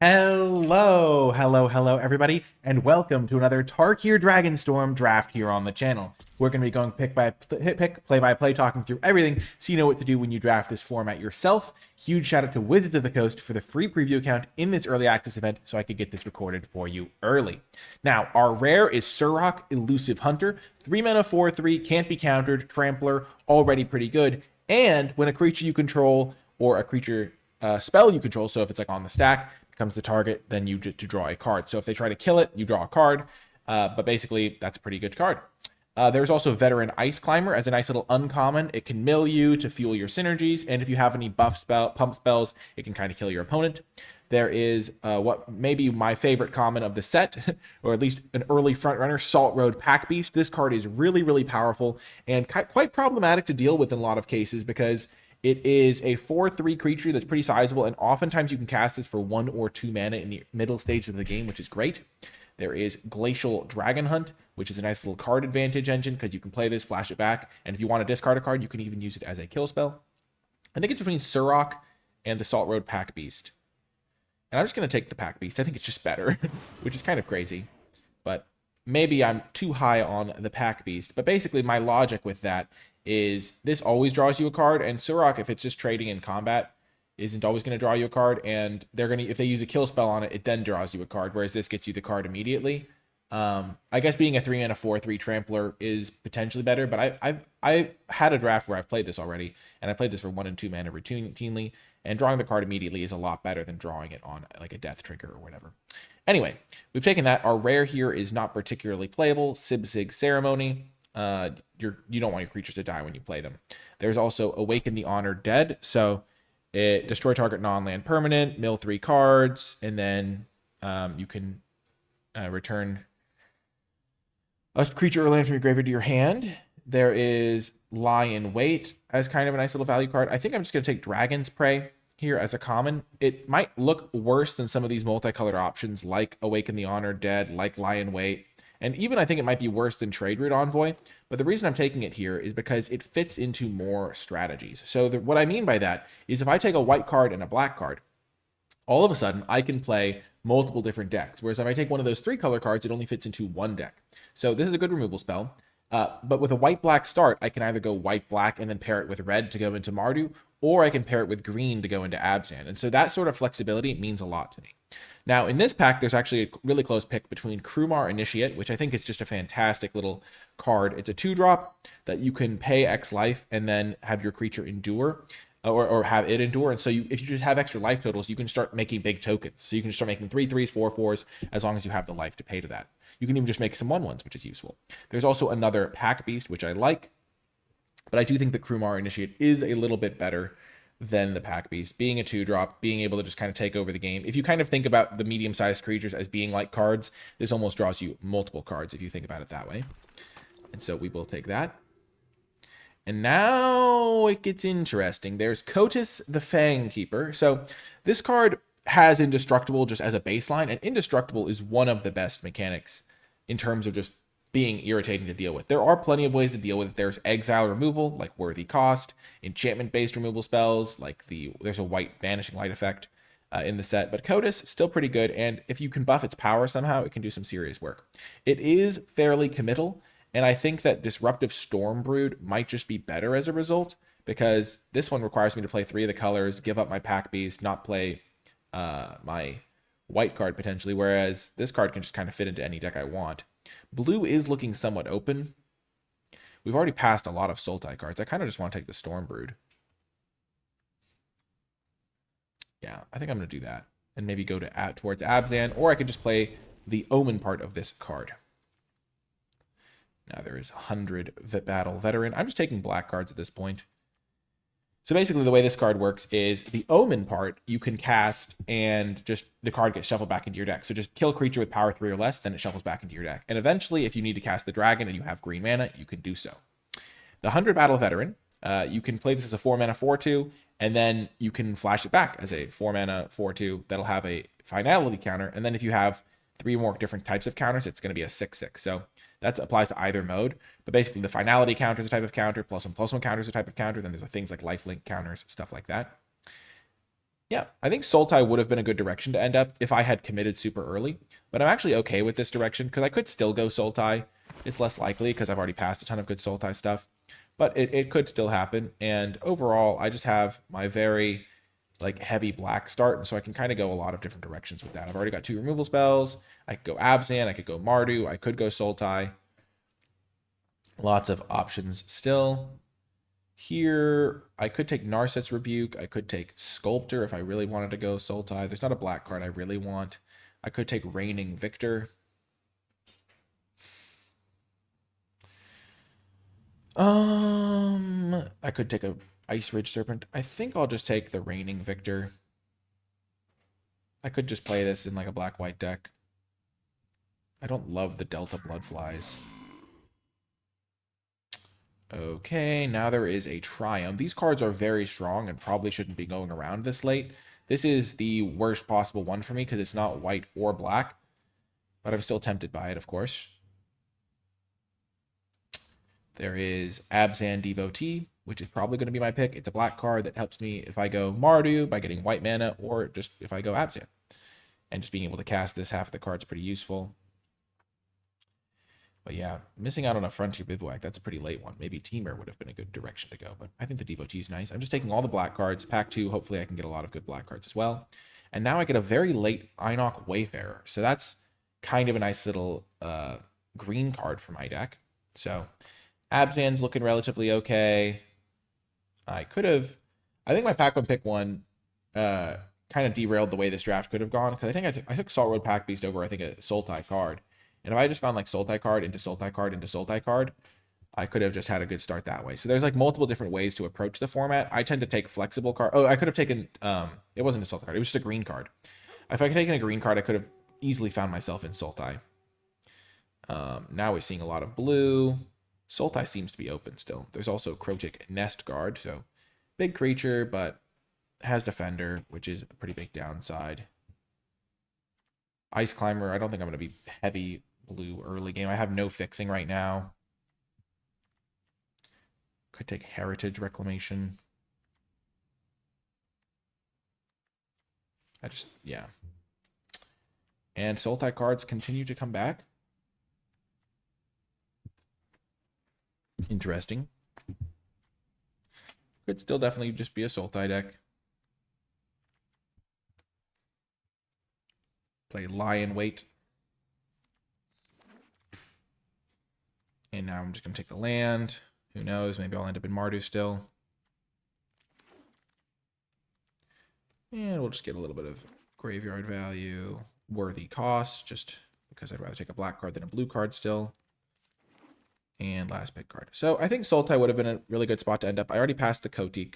Hello, everybody, and welcome to another Tarkir Dragonstorm draft here on the channel. We're going to be going pick by pick, play by play, talking through everything so you know what to do when you draft this format yourself. Huge shout out to Wizards of the Coast for the free preview account in this early access event so I could get this recorded for you early. Now, our rare is Surrak, Elusive Hunter, 3 mana 4/3, can't be countered, Trampler, already pretty good, and when a creature you control or a creature spell you control, so if it's like on the stack, becomes the target, then you get to draw a card. So if they try to kill it, you draw a card. But basically, that's a pretty good card. There's also Veteran Ice Climber as a nice little uncommon. It can mill you to fuel your synergies, and if you have any pump spells, it can kind of kill your opponent. There is what may be my favorite common of the set, or at least an early front runner, Salt Road Pack Beast. This card is really powerful and quite problematic to deal with in a lot of cases because it is a 4/3 creature that's pretty sizable, and oftentimes you can cast this for 1 or 2 mana in the middle stages of the game, which is great. There is Glacial Dragon Hunt, which is a nice little card advantage engine because you can play this, flash it back, and if you want to discard a card, you can even use it as a kill spell. I think it's between Surrak and the Salt Road Pack Beast. And I'm just going to take the Pack Beast. I think it's just better, which is kind of crazy. But maybe I'm too high on the Pack Beast. But basically, my logic with that is this always draws you a card, and Surrak, if it's just trading in combat, isn't always going to draw you a card, and they're going to, if they use a kill spell on it, it then draws you a card, whereas this gets you the card immediately. I guess being a 3 mana 4/3 Trampler is potentially better, but I had a draft where I've played this already, and I played this for 1 and 2 mana routinely, and drawing the card immediately is a lot better than drawing it on like a death trigger or whatever. Anyway, we've taken that. Our rare here is not particularly playable. Sibzig Ceremony. You don't want your creatures to die when you play them. There's also Awaken the Honored Dead. So it destroy target non-land permanent, mill 3 cards, and then you can return a creature or land from your graveyard to your hand. There is Lie in Wait as kind of a nice little value card. I think I'm just going to take Dragon's Prey here as a common. It might look worse than some of these multicolored options like Awaken the Honored Dead, like Lie in Wait. And even I think it might be worse than Trade Route Envoy. But the reason I'm taking it here is because it fits into more strategies. So what I mean by that is if I take a white card and a black card, all of a sudden I can play multiple different decks. Whereas if I take one of those 3 color cards, it only fits into one deck. So this is a good removal spell. But with a white-black start, I can either go white-black and then pair it with red to go into Mardu, or I can pair it with green to go into Abzan. And so that sort of flexibility means a lot to me. Now, in this pack, there's actually a really close pick between Krumar Initiate, which I think is just a fantastic little card. It's a 2-drop that you can pay X life and then have your creature endure, or have it endure. And so if you just have extra life totals, you can start making big tokens. So you can start making 3/3s, 4/4s, as long as you have the life to pay to that. You can even just make some 1/1s, which is useful. There's also another Pack Beast, which I like, but I do think the Krumar Initiate is a little bit better than the Pack Beast, being a 2-drop, being able to just kind of take over the game. If you kind of think about the medium-sized creatures as being like cards, this almost draws you multiple cards if you think about it that way. And so we will take that. And now it gets interesting. There's Kotis the Fang Keeper. So this card has Indestructible just as a baseline, and Indestructible is one of the best mechanics in terms of just being irritating to deal with. There are plenty of ways to deal with it. There's exile removal, like Worthy Cost, enchantment-based removal spells, like there's a white Vanishing Light effect in the set, but Kotis still pretty good, and if you can buff its power somehow, it can do some serious work. It is fairly committal, and I think that Disruptive Stormbrood might just be better as a result, because this one requires me to play 3 of the colors, give up my Pack Beast, not play my white card potentially, whereas this card can just kind of fit into any deck I want. Blue is looking somewhat open. We've already passed a lot of Sultai cards. I kind of just want to take the Stormbrood. Yeah, I think I'm going to do that. And maybe go towards Abzan, or I could just play the Omen part of this card. Now there is 100 Battle Veteran. I'm just taking black cards at this point. So basically the way this card works is the Omen part you can cast and just the card gets shuffled back into your deck. So just kill a creature with power 3 or less, then it shuffles back into your deck. And eventually if you need to cast the dragon and you have green mana, you can do so. The 100 Battle Veteran, you can play this as a 4 mana 4/2, and then you can flash it back as a 4 mana 4/2 that'll have a finality counter. And then if you have 3 more different types of counters, it's going to be a 6/6. So that applies to either mode. But basically, the finality counter is a type of counter, +1/+1 counter is a type of counter. Then there's things like lifelink counters, stuff like that. Yeah, I think Sultai would have been a good direction to end up if I had committed super early, but I'm actually okay with this direction because I could still go Sultai. It's less likely because I've already passed a ton of good Sultai stuff, but it could still happen. And overall, I just have my very like heavy black start, and so I can kind of go a lot of different directions with that. I've already got 2 removal spells. I could go Abzan, I could go Mardu, I could go Sultai. Lots of options still. Here, I could take Narset's Rebuke. I could take Sculptor if I really wanted to go Sultai. There's not a black card I really want. I could take Reigning Victor. I could take a Ice Ridge Serpent. I think I'll just take the Reigning Victor. I could just play this in like a black-white deck. I don't love the Delta Bloodflies. Okay, now there is a Triumph. These cards are very strong and probably shouldn't be going around this late. This is the worst possible one for me because it's not white or black, but I'm still tempted by it, of course. There is Abzan Devotee, which is probably going to be my pick. It's a black card that helps me if I go Mardu by getting white mana, or just if I go Abzan. And just being able to cast this half of the card's pretty useful. But yeah, missing out on a Frontier Bivouac, that's a pretty late one. Maybe Teamer would have been a good direction to go, but I think the Devotee is nice. I'm just taking all the black cards. Pack 2, hopefully I can get a lot of good black cards as well. And now I get a very late Inoc Wayfarer. So that's kind of a nice little green card for my deck. So Abzan's looking relatively okay. I think my pack 1 pick 1 kind of derailed the way this draft could have gone, because I think I took Salt Road Pack Beast over, I think, a Sultai card. And if I had just gone like Sultai card into Sultai card into Sultai card, I could have just had a good start that way. So there's like multiple different ways to approach the format. I tend to take flexible card. Oh, I could have taken, it wasn't a Sultai card. It was just a green card. If I could have taken a green card, I could have easily found myself in Sultai. Now we're seeing a lot of blue. Sultai seems to be open still. There's also Crotic Nest Guard. So big creature, but has Defender, which is a pretty big downside. Ice Climber, I don't think I'm going to be heavy blue early game. I have no fixing right now. Could take Heritage Reclamation. Yeah. And Sultai cards continue to come back. Interesting. Could still definitely just be a Sultai deck. Play Lion Weight. And now I'm just going to take the land. Who knows? Maybe I'll end up in Mardu still. And we'll just get a little bit of graveyard value. Worthy cost, just because I'd rather take a black card than a blue card still. And last pick card. So I think Sultai would have been a really good spot to end up. I already passed the Kotik.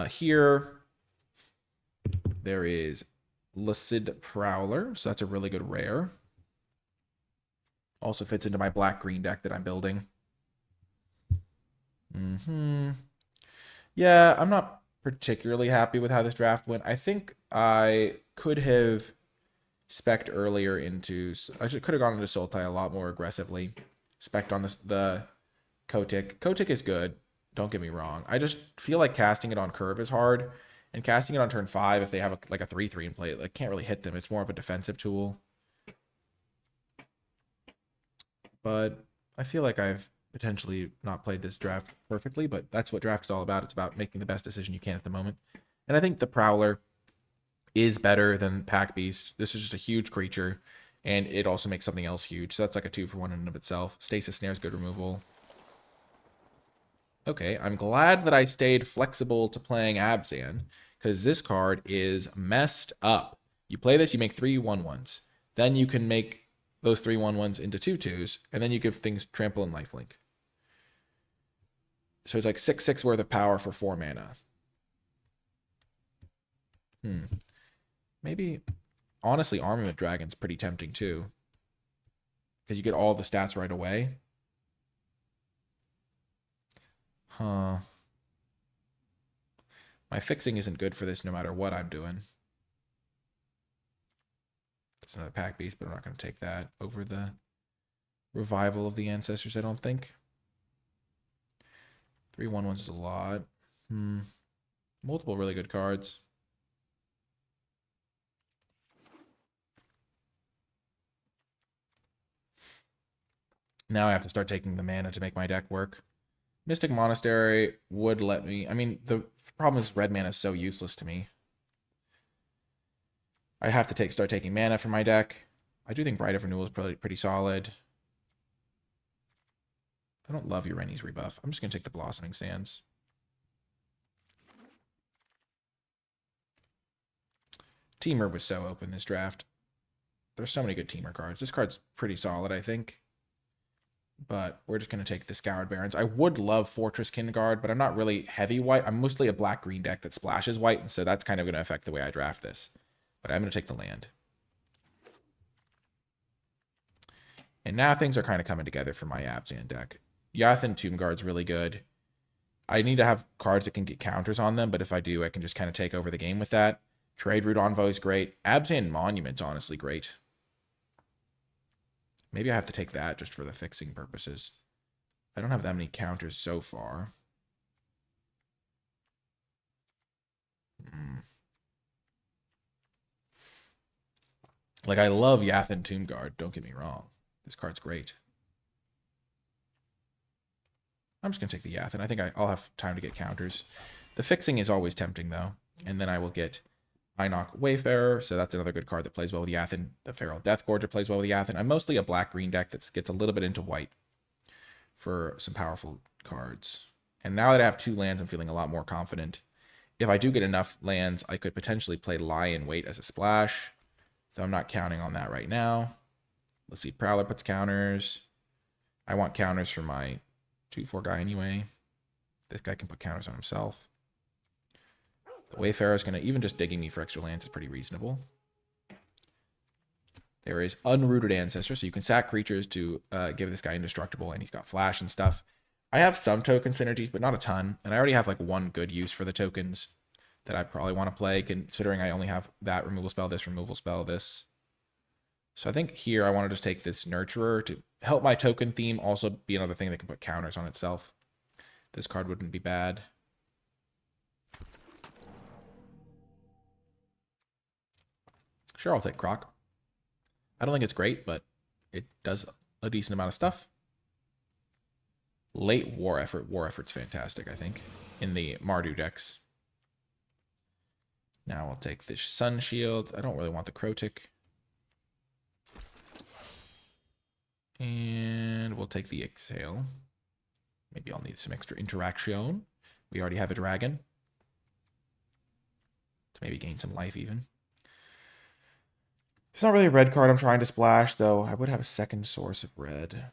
Here, there is Lucid Prowler. So that's a really good rare. Also fits into my black-green deck that I'm building. Yeah, I'm not particularly happy with how this draft went. I think I could have spec'd earlier into... I could have gone into Sultai a lot more aggressively. Spec'd on the Kotik. Kotik is good. Don't get me wrong. I just feel like casting it on curve is hard. And casting it on turn 5, if they have like a 3/3 in play, like can't really hit them. It's more of a defensive tool. But I feel like I've potentially not played this draft perfectly, but that's what draft is all about. It's about making the best decision you can at the moment. And I think the Prowler is better than Pack Beast. This is just a huge creature, and it also makes something else huge. So that's like a 2-for-1 in and of itself. Stasis Snare is good removal. Okay, I'm glad that I stayed flexible to playing Abzan, because this card is messed up. You play this, you make 3 1/1s. Then you can make those 3 1/1s into 2/2s, and then you give things trample and lifelink. So it's like 6/6 worth of power for 4 mana. Maybe, honestly, Armament Dragon's pretty tempting too, because you get all the stats right away. My fixing isn't good for this no matter what I'm doing. There's another Pack Beast, but I'm not going to take that over the Revival of the Ancestors, I don't think. 3 1/1s is a lot. Multiple really good cards. Now I have to start taking the mana to make my deck work. Mystic Monastery would let me... I mean, the problem is red mana is so useless to me. I have to start taking mana from my deck. I do think Rite of Renewal is pretty solid. I don't love Ureni's rebuff. I'm just going to take the Blossoming Sands. Teamer was so open this draft. There's so many good Teamer cards. This card's pretty solid, I think. But we're just going to take the Scoured Barrens. I would love Fortress Kinguard, but I'm not really heavy white. I'm mostly a black-green deck that splashes white, and so that's kind of going to affect the way I draft this. But I'm going to take the land. And now things are kind of coming together for my Abzan deck. Yathan Tomb Guard's really good. I need to have cards that can get counters on them, but if I do, I can just kind of take over the game with that. Trade Route Envoy is great. Abzan Monument's honestly great. Maybe I have to take that just for the fixing purposes. I don't have that many counters so far. Like, I love Yathan Tomb Guard, don't get me wrong. This card's great. I'm just going to take the Yathan. I think I'll have time to get counters. The fixing is always tempting, though. And then I will get Einok Wayfarer, so that's another good card that plays well with Yathan. The Feral Deathgorger plays well with Yathan. I'm mostly a black-green deck that gets a little bit into white for some powerful cards. And now that I have 2 lands, I'm feeling a lot more confident. If I do get enough lands, I could potentially play Lie in Wait as a splash. So I'm not counting on that right now. Let's see, Prowler puts counters. I want counters for my 2/4 guy anyway. This guy can put counters on himself. The Wayfarer is going to, even just digging me for extra lands is pretty reasonable. There is Unrooted Ancestor, so you can sack creatures to give this guy indestructible, and he's got flash and stuff. I have some token synergies, but not a ton, and I already have like 1 good use for the tokens that I probably want to play, considering I only have that removal spell, this removal spell, this. So I think here I want to just take this Nurturer to help my token theme also be another thing that can put counters on itself. This card wouldn't be bad. Sure, I'll take Croc. I don't think it's great, but it does a decent amount of stuff. Late War Effort. War Effort's fantastic, I think, in the Mardu decks. Now I'll take this Sun Shield. I don't really want the Crotic. And we'll take the Exhale. Maybe I'll need some extra interaction. We already have a dragon. To maybe gain some life even. It's not really a red card I'm trying to splash, though. I would have a second source of red.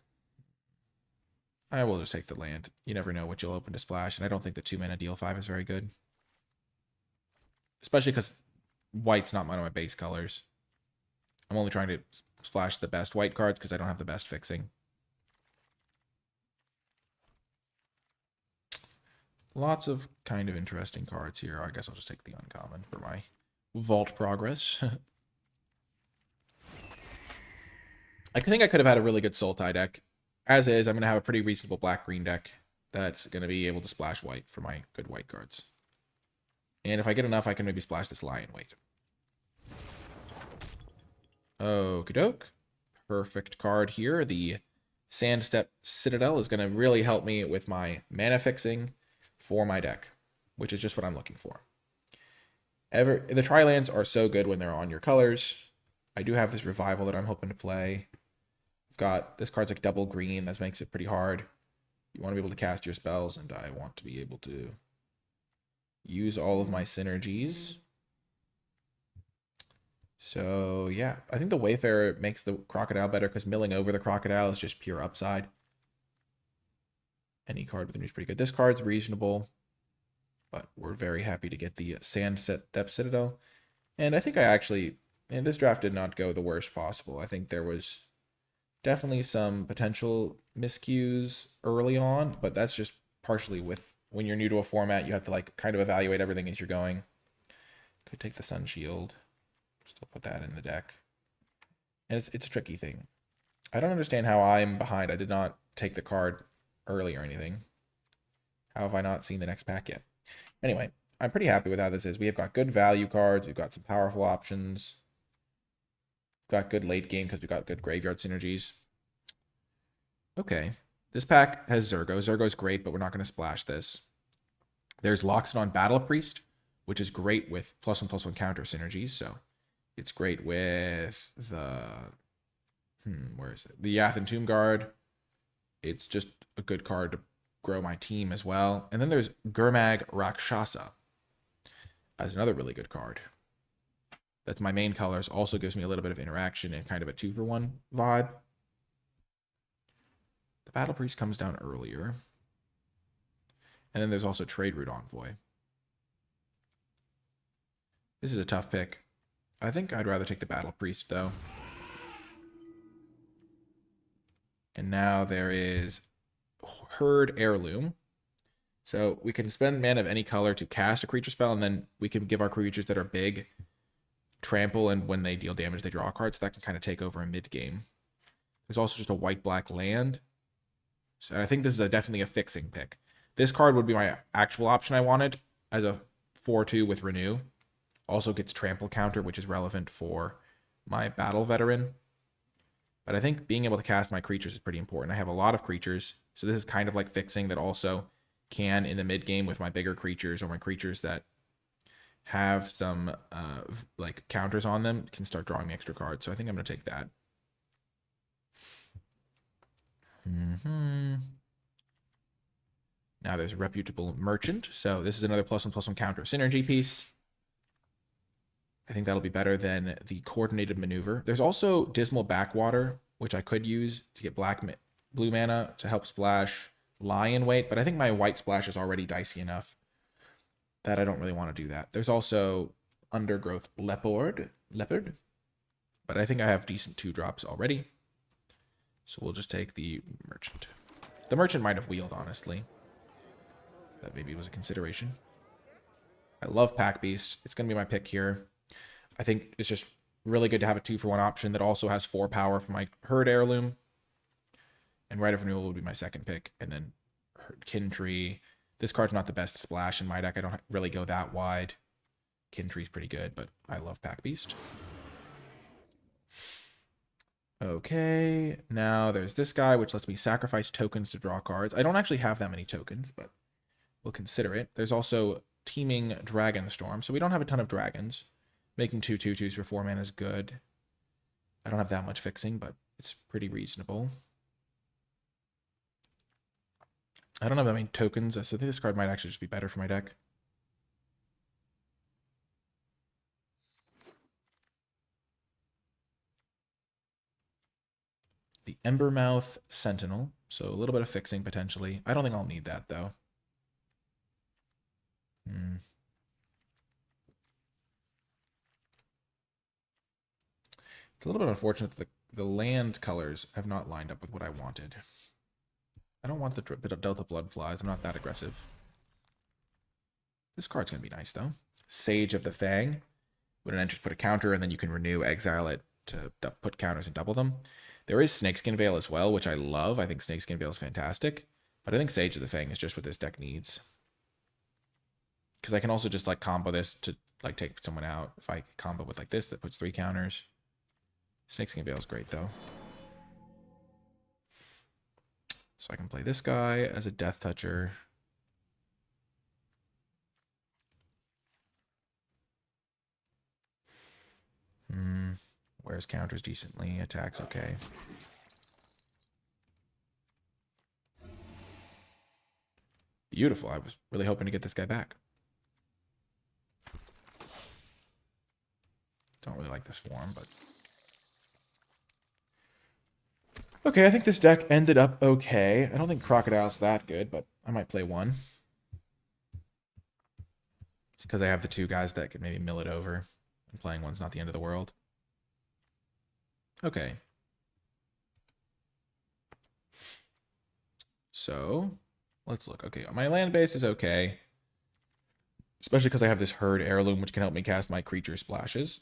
I will just take the land. You never know what you'll open to splash, and I don't think the 2-mana deal 5 is very good. Especially because white's not one of my base colors. I'm only trying to splash the best white cards because I don't have the best fixing. Lots of kind of interesting cards here. I guess I'll just take the uncommon for my vault progress. I think I could have had a really good Sultai deck. As is, I'm going to have a pretty reasonable black-green deck that's going to be able to splash white for my good white cards. And if I get enough, I can maybe splash this Lie in Wait. Okie doke. Perfect card here. The Sandstep Citadel is going to really help me with my mana fixing for my deck, which is just what I'm looking for. The Tri-lands are so good when they're on your colors. I do have this Revival that I'm hoping to play. I've got this card's like double green. That makes it pretty hard. You want to be able to cast your spells, and I want to be able to use all of my synergies. So, yeah. I think the Wayfarer makes the Crocodile better because milling over the Crocodile is just pure upside. Any card with a new is pretty good. This card's reasonable, but we're very happy to get the Sandstep Citadel. And I think and this draft did not go the worst possible. I think there was definitely some potential miscues early on, but that's just partially with when you're new to a format, you have to like kind of evaluate everything as you're going. Could take the Sun Shield. Still put that in the deck. And it's a tricky thing. I don't understand how I'm behind. I did not take the card early or anything. How have I not seen the next pack yet? Anyway, I'm pretty happy with how this is. We have got good value cards. We've got some powerful options. We've got good late game because we've got good graveyard synergies. Okay. This pack has Zergo. Zergo's great, but we're not going to splash this. There's Loxodon Battle Priest, which is great with +1/+1 counter synergies. So it's great with the... where is it? The Yathan Tomb Guard. It's just a good card to grow my team as well. And then there's Gurmag Rakshasa as another really good card. That's my main colors. Also gives me a little bit of interaction and kind of a 2-for-1 vibe. The Battle Priest comes down earlier. And then there's also Trade Route Envoy. This is a tough pick. I think I'd rather take the Battle Priest, though. And now there is Herd Heirloom. So we can spend mana of any color to cast a creature spell, and then we can give our creatures that are big trample, and when they deal damage, they draw a card, so that can kind of take over in mid-game. There's also just a white-black land. So I think this is definitely a fixing pick. This card would be my actual option I wanted as a 4/2 with Renew. Also gets trample counter, which is relevant for my battle veteran. But I think being able to cast my creatures is pretty important. I have a lot of creatures, so this is kind of like fixing that also can in the mid game with my bigger creatures or my creatures that have some like counters on them can start drawing me extra cards. So I think I'm going to take that. Now there's a Reputable Merchant. So this is another +1/+1 counter synergy piece. I think that'll be better than the Coordinated Maneuver. There's also Dismal Backwater, which I could use to get blue mana to help splash Lion Weight, but I think my white splash is already dicey enough that I don't really want to do that. There's also Undergrowth Leopard, but I think I have decent 2-drops already. So we'll just take the Merchant. The Merchant might have wheeled, honestly. That maybe was a consideration. I love Pack Beast. It's going to be my pick here. I think it's just really good to have a 2-for-1 option that also has 4 power for my Herd Heirloom. And Rite of Renewal would be my second pick. And then Kin Tree. This card's not the best splash in my deck. I don't really go that wide. Kin Tree's pretty good, but I love Pack Beast. Okay, now there's this guy, which lets me sacrifice tokens to draw cards. I don't actually have that many tokens, but we'll consider it. There's also Teeming Dragonstorm, so we don't have a ton of dragons. Making 2 2/2s for 4 mana is good. I don't have that much fixing, but it's pretty reasonable. I don't have that many tokens, so I think this card might actually just be better for my deck. The Embermouth Sentinel, so a little bit of fixing potentially. I don't think I'll need that, though. It's a little bit unfortunate that the land colors have not lined up with what I wanted. I don't want the bit of Delta Bloodflies. I'm not that aggressive. This card's going to be nice, though. Sage of the Fang. When it enters, put a counter, and then you can renew, exile it to put counters and double them. There is Snakeskin Veil as well, which I love. I think Snakeskin Veil is fantastic. But I think Sage of the Fang is just what this deck needs. Because I can also just like combo this to like take someone out. If I combo with like this, that puts 3 counters. Snakeskin Veil is great, though. So I can play this guy as a Death Toucher. Wears counters decently. Attacks okay. Beautiful. I was really hoping to get this guy back. Don't really like this form, but... Okay, I think this deck ended up okay. I don't think Crocodile's that good, but I might play one. It's because I have the 2 guys that could maybe mill it over. And playing one's not the end of the world. Okay. So, let's look. Okay, my land base is okay. Especially because I have this Herd Heirloom, which can help me cast my creature splashes.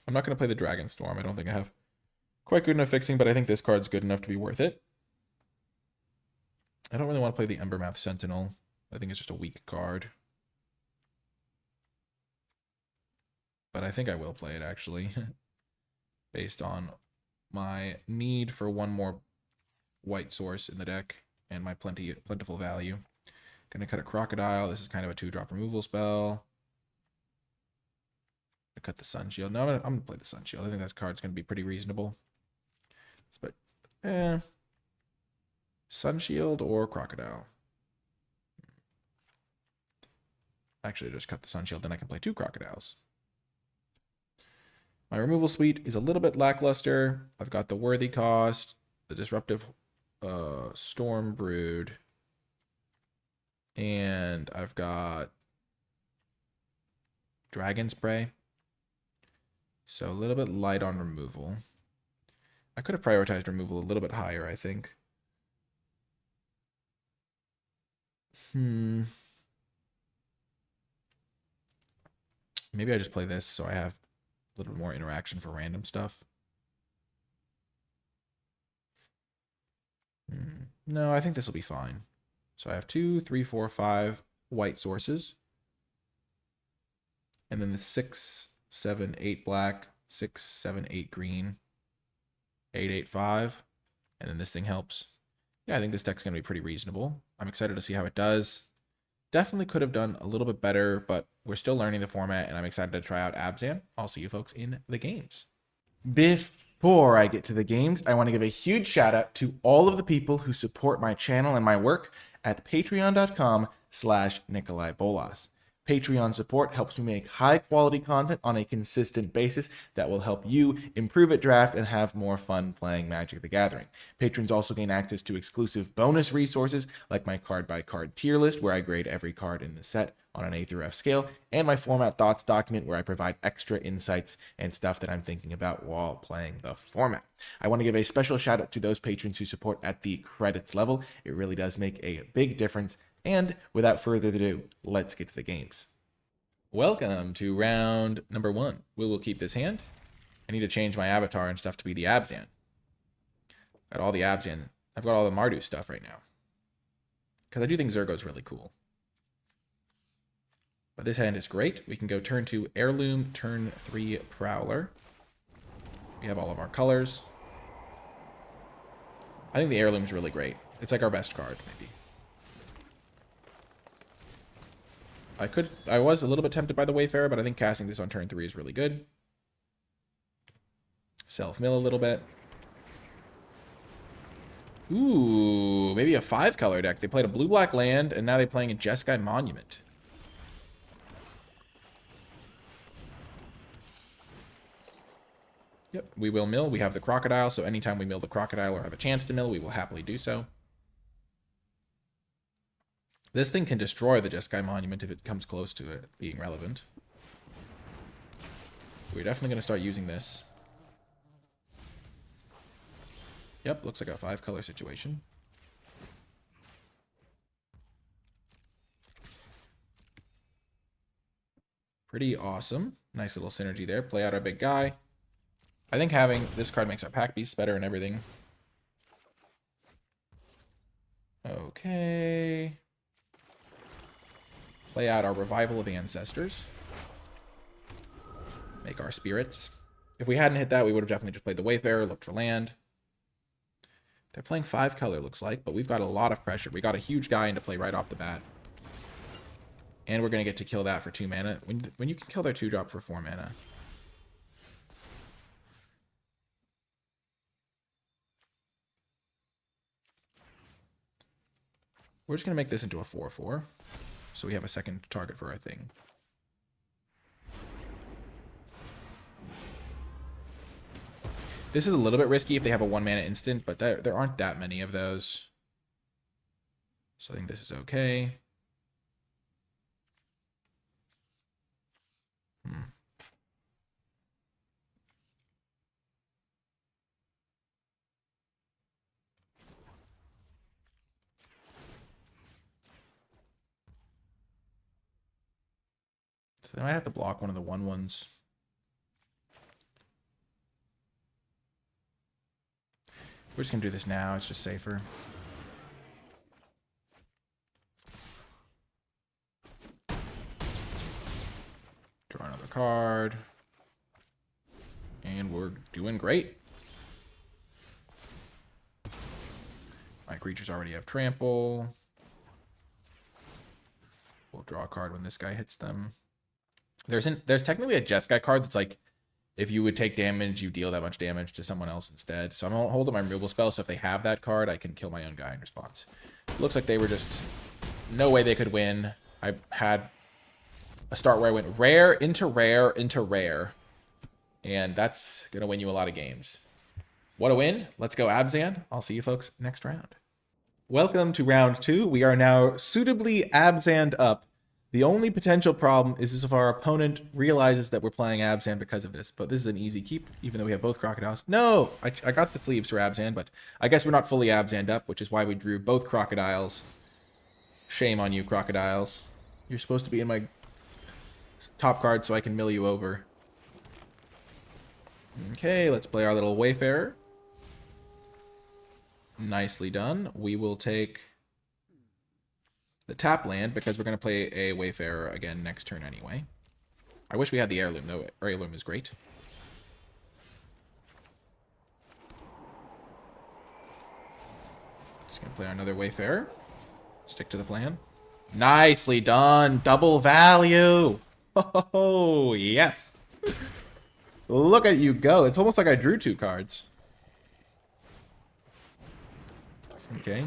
I'm not going to play the Dragonstorm. I don't think I have quite good enough fixing, but I think this card's good enough to be worth it. I don't really want to play the Embermouth Sentinel. I think it's just a weak card. but I think I will play it actually, based on my need for one more white source in the deck and my plentiful value. Gonna cut a Crocodile. This is kind of a 2-drop removal spell. I cut the Sun Shield. No, I'm gonna play the Sun Shield. I think that card's gonna be pretty reasonable. But Sun Shield or Crocodile. Actually, just cut the Sun Shield, then I can play 2 Crocodiles. My removal suite is a little bit lackluster. I've got the Worthy Cost, the Disruptive Storm Brood, and I've got Dragon Spray. So a little bit light on removal. I could have prioritized removal a little bit higher, I think. Maybe I just play this so I have a little bit more interaction for random stuff. No, I think this will be fine. So I have 2, 3, 4, 5 white sources. And then the 6, 7, 8 black, 6, 7, 8 green, 8, 8, 5. And then this thing helps. Yeah, I think this deck's going to be pretty reasonable. I'm excited to see how it does. Definitely could have done a little bit better, but we're still learning the format, and I'm excited to try out Abzan. I'll see you folks in the games. Before I get to the games, I want to give a huge shout out to all of the people who support my channel and my work at patreon.com/NicolaiBolas. Patreon support helps me make high-quality content on a consistent basis that will help you improve at draft and have more fun playing Magic the Gathering. Patrons also gain access to exclusive bonus resources like my card-by-card tier list, where I grade every card in the set on an A through F scale, and my Format Thoughts document, where I provide extra insights and stuff that I'm thinking about while playing the format. I want to give a special shout out to those patrons who support at the credits level. It really does make a big difference. And without further ado, let's get to the games. Welcome to round number 1. We will keep this hand. I need to change my avatar and stuff to be the Abzan. Got all the Abzan. I've got all the Mardu stuff right now, because I do think Zurgo's really cool. But this hand is great. We can go turn 2 Heirloom, turn 3 Prowler. We have all of our colors. I think the Heirloom's really great. It's like our best card, maybe. I was a little bit tempted by the Wayfarer, but I think casting this on turn 3 is really good. Self-mill a little bit. Ooh, maybe a 5-color deck. They played a blue-black land, and now they're playing a Jeskai Monument. Yep, we will mill. We have the Crocodile, so anytime we mill the Crocodile or have a chance to mill, we will happily do so. This thing can destroy the Jeskai Monument if it comes close to it being relevant. We're definitely going to start using this. Yep, looks like a 5-color situation. Pretty awesome. Nice little synergy there. Play out our big guy. I think having this card makes our pack beasts better and everything. Okay. Play out our Revival of Ancestors. Make our spirits. If we hadn't hit that, we would have definitely just played the Wayfarer, looked for land. They're playing 5-color, looks like, but we've got a lot of pressure. We got a huge guy into play right off the bat. And we're going to get to kill that for 2 mana. When you can kill their 2-drop for 4 mana. We're just going to make this into a 4/4. So we have a second target for our thing. This is a little bit risky if they have a 1-mana instant, but there aren't that many of those. So I think this is okay. So then I have to block one of the 1/1s. We're just going to do this now. It's just safer. Draw another card. And we're doing great. My creatures already have trample. We'll draw a card when this guy hits them. There's technically a Jeskai card that's like, if you would take damage, you deal that much damage to someone else instead. So I'm holding my removal spell, so if they have that card, I can kill my own guy in response. Looks like they were just... no way they could win. I had a start where I went rare into rare into rare. And that's going to win you a lot of games. What a win. Let's go Abzan. I'll see you folks next round. Welcome to round 2. We are now suitably Abzaned up. The only potential problem is if our opponent realizes that we're playing Abzan because of this. But this is an easy keep, even though we have both Crocodiles. No! I got the sleeves for Abzan, but I guess we're not fully Abzaned up, which is why we drew both Crocodiles. Shame on you, Crocodiles. You're supposed to be in my top card so I can mill you over. Okay, let's play our little Wayfarer. Nicely done. We will take the tap land because we're going to play a Wayfarer again next turn anyway. I wish we had the Heirloom, though. Heirloom is great. Just going to play another Wayfarer. Stick to the plan. Nicely done. Double value. Oh, yes. Look at you go. It's almost like I drew 2 cards. Okay.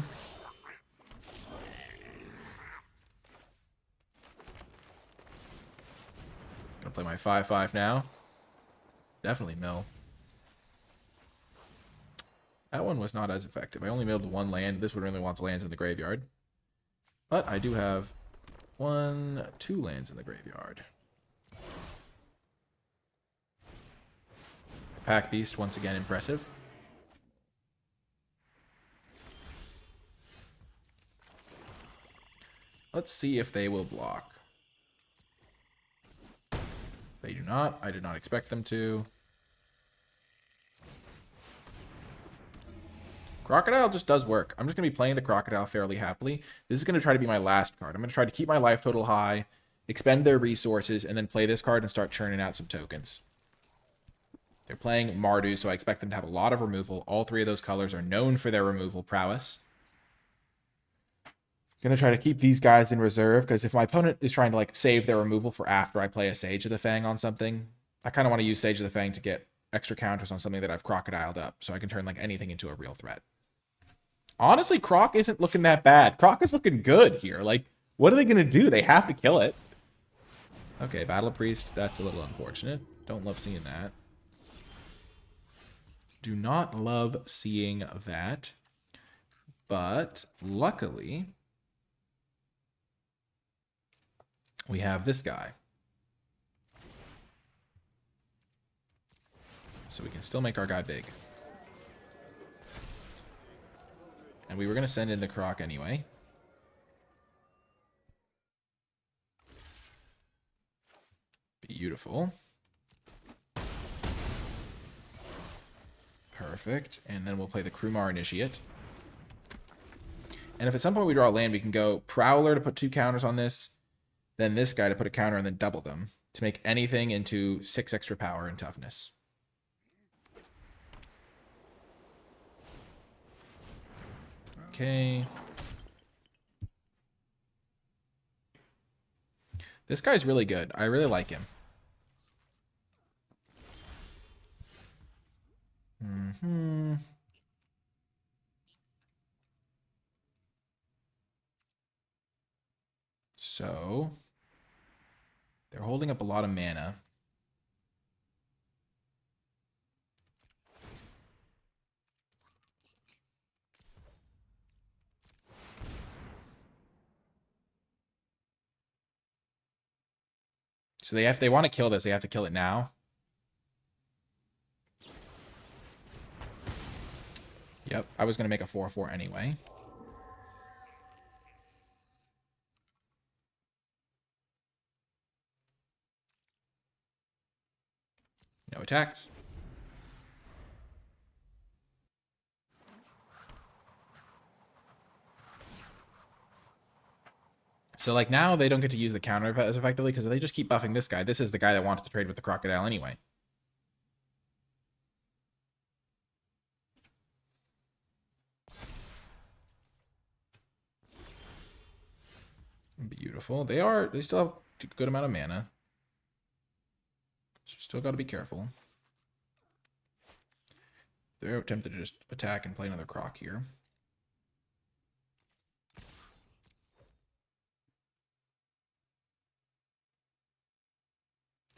Gonna play my 5/5 now. Definitely mill. That one was not as effective. I only milled 1 land. This one really wants lands in the graveyard. But I do have 2 lands in the graveyard. Pack Beast, once again, impressive. Let's see if they will block. They do not. I did not expect them to. Crocodile just does work. I'm just going to be playing the Crocodile fairly happily. This is going to try to be my last card. I'm going to try to keep my life total high, expend their resources, and then play this card and start churning out some tokens. They're playing Mardu, so I expect them to have a lot of removal. All 3 of those colors are known for their removal prowess. Gonna try to keep these guys in reserve, because if my opponent is trying to like save their removal for after I play a Sage of the Fang on something, I kind of want to use Sage of the Fang to get extra counters on something that I've crocodiled up, so I can turn like anything into a real threat. Honestly, Croc isn't looking that bad. Croc is looking good here. Like, what are they gonna do? They have to kill it. Okay, Battle Priest, that's a little unfortunate. Don't love seeing that. Do not love seeing that. But luckily, we have this guy. So we can still make our guy big. And we were going to send in the Croc anyway. Beautiful. Perfect. And then we'll play the Krumar Initiate. And if at some point we draw a land, we can go Prowler to put 2 counters on this, then this guy to put a counter and then double them to make anything into 6 extra power and toughness. Okay. This guy's really good. I really like him. So, they're holding up a lot of mana. So if they want to kill this, they have to kill it now. Yep, I was going to make a 4/4 anyway. No attacks. So, like, now they don't get to use the counter as effectively because they just keep buffing this guy. This is the guy that wants to trade with the Crocodile anyway. Beautiful. They still have a good amount of mana. So still got to be careful. They're tempted to just attack and play another Croc here.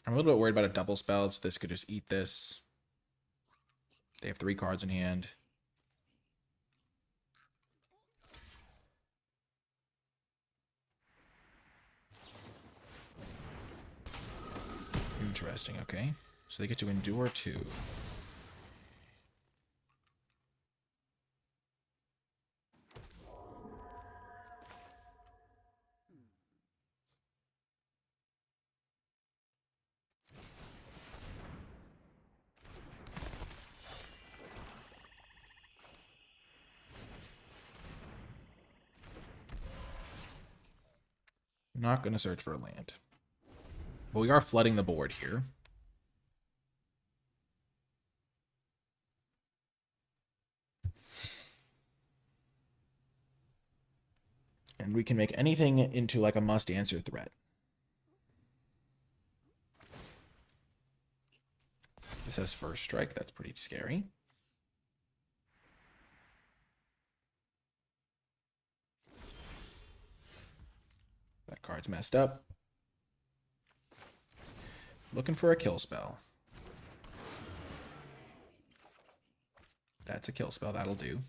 I'm a little bit worried about a double spell, so this could just eat this. They have 3 cards in hand. Interesting, okay. So they get to endure 2. Not going to search for a land. But we are flooding the board here. And we can make anything into like a must-answer threat. This has first strike. That's pretty scary. That card's messed up. Looking for a kill spell. That's a kill spell. That'll do.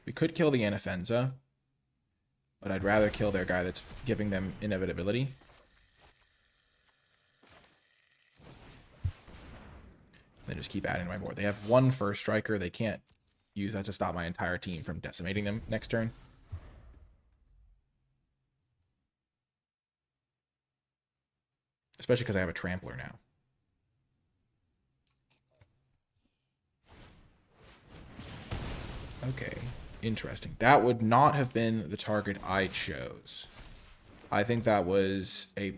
We could kill the Anafenza, but I'd rather kill their guy that's giving them inevitability. Then just keep adding to my board. They have 1 first striker. They can't use that to stop my entire team from decimating them next turn. Especially because I have a Trampler now. Okay, interesting. That would not have been the target I chose. I think that was a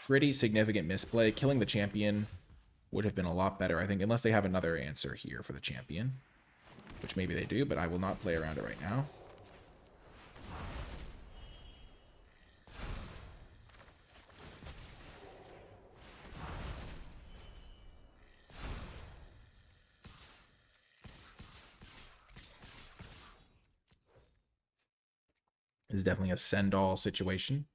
pretty significant misplay. Killing the champion would have been a lot better, I think, unless they have another answer here for the champion. Which maybe they do, but I will not play around it right now. This is definitely a send-all situation.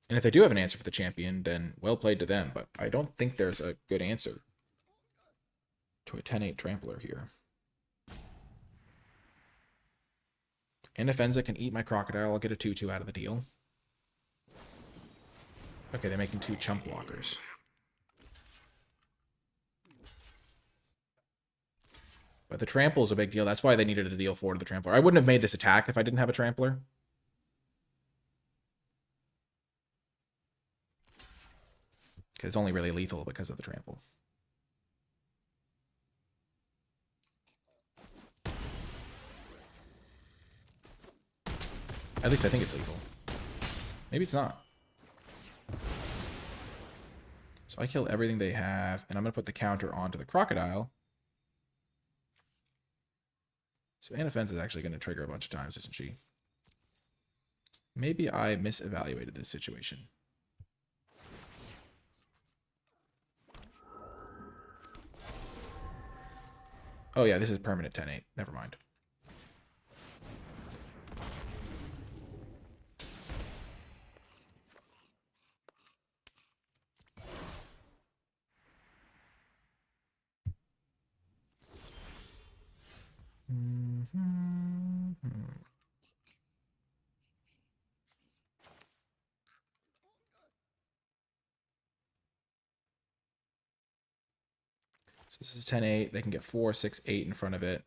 And if they do have an answer for the champion, then well played to them. But I don't think there's a good answer to a 10-8 Trampler here. And if Enza can eat my Crocodile, I'll get a 2-2 out of the deal. Okay, they're making 2 chump walkers. But the Trample is a big deal. That's why they needed to deal 4 to the Trampler. I wouldn't have made this attack if I didn't have a Trampler. Because it's only really lethal because of the Trample. At least I think it's lethal. Maybe it's not. So I kill everything they have, and I'm going to put the counter onto the Crocodile. So Anafenza is actually going to trigger a bunch of times, isn't she? Maybe I misevaluated this situation. Oh yeah, this is permanent 10-8. Never mind. So this is 10-8. They can get 4, 6, 8 in front of it.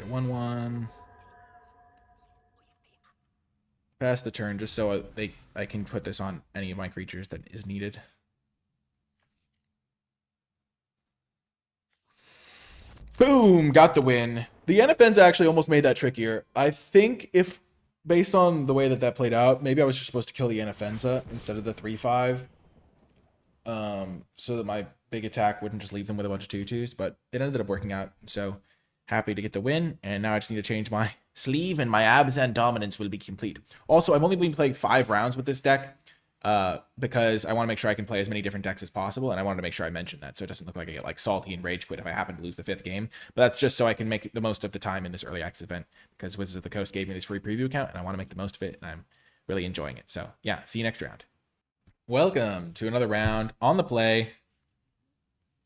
1/1. Pass the turn just so I can put this on any of my creatures that is needed. Boom! Got the win. The NFNs actually almost made that trickier. I think if, based on the way that that played out, maybe I was just supposed to kill the NFNza instead of the 3/5. So that my big attack wouldn't just leave them with a bunch of 2/2s, but it ended up working out. So happy to get the win, and now I just need to change my sleeve, and my Abzan dominance will be complete. Also, I've only been playing 5 rounds with this deck, because I want to make sure I can play as many different decks as possible, and I wanted to make sure I mentioned that so it doesn't look like I get like salty and rage quit if I happen to lose the 5th game. But that's just so I can make the most of the time in this early access event, because Wizards of the Coast gave me this free preview account, and I want to make the most of it, and I'm really enjoying it. So yeah, see you next round. Welcome to another round on the play.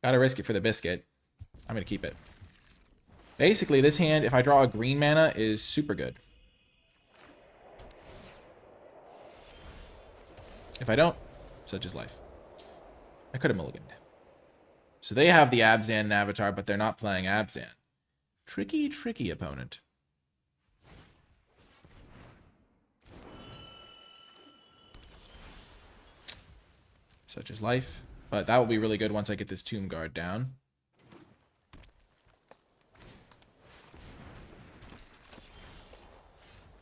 Gotta risk it for the biscuit. I'm gonna keep it. Basically, this hand, if I draw a green mana, is super good. If I don't, such is life. I could have mulliganed. So they have the Abzan avatar, but they're not playing Abzan. Tricky, tricky opponent. Such is life. But that will be really good once I get this Tomb Guard down.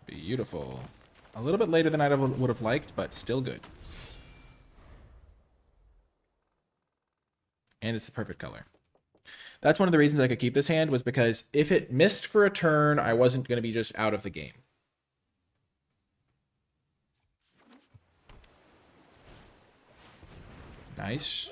Beautiful. A little bit later than I would have liked, but still good. And it's the perfect color. That's one of the reasons I could keep this hand, was because if it missed for a turn, I wasn't going to be just out of the game. Nice.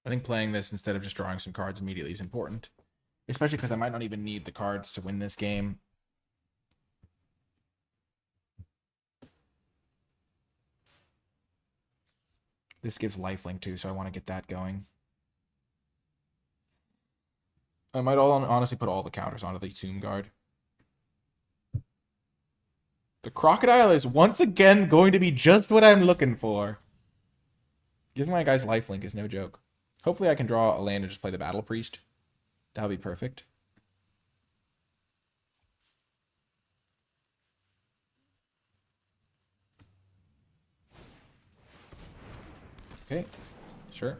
I think playing this instead of just drawing some cards immediately is important. Especially because I might not even need the cards to win this game. This gives lifelink too, so I want to get that going. I might honestly put all the counters onto the Tomb Guard. The Crocodile is once again going to be just what I'm looking for. Giving my guys lifelink is no joke. Hopefully I can draw a land and just play the Battle Priest. That would be perfect. Okay, sure.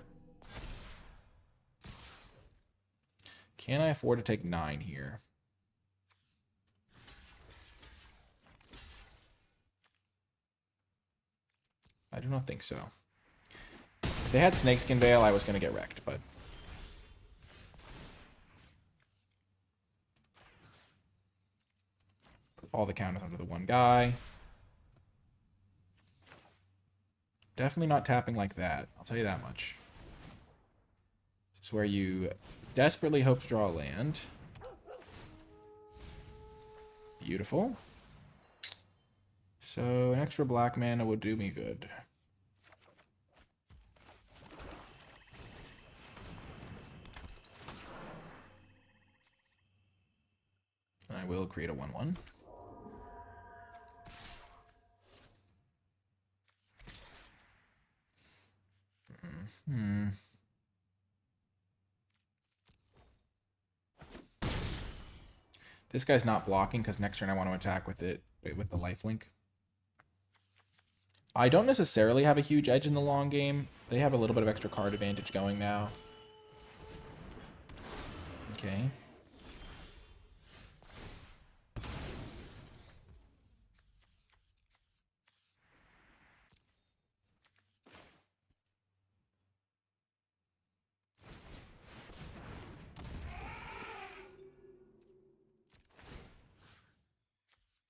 Can I afford to take 9 here? I do not think so. If they had Snakeskin Veil, I was going to get wrecked, but... Put all the counters onto the one guy. Definitely not tapping like that. I'll tell you that much. This is where you desperately hope to draw a land. Beautiful. So an extra black mana would do me good. I will create a 1/1. This guy's not blocking because next turn I want to attack with it with the lifelink. I don't necessarily have a huge edge in the long game. They have a little bit of extra card advantage going now. Okay.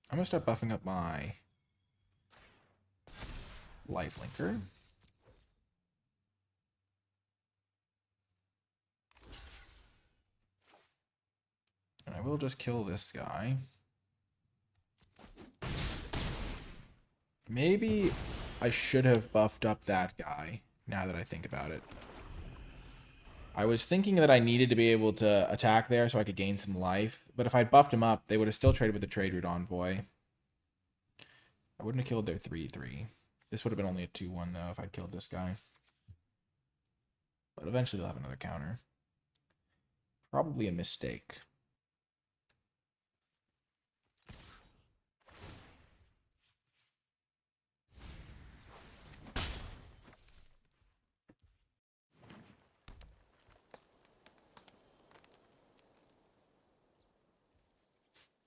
I'm going to start buffing up my lifelinker. And I will just kill this guy. Maybe I should have buffed up that guy, now that I think about it. I was thinking that I needed to be able to attack there so I could gain some life, but if I'd buffed him up, they would have still traded with the Trade Route Envoy. I wouldn't have killed their 3-3. This would have been only a 2-1, though, if I'd killed this guy. But eventually they'll have another counter. Probably a mistake.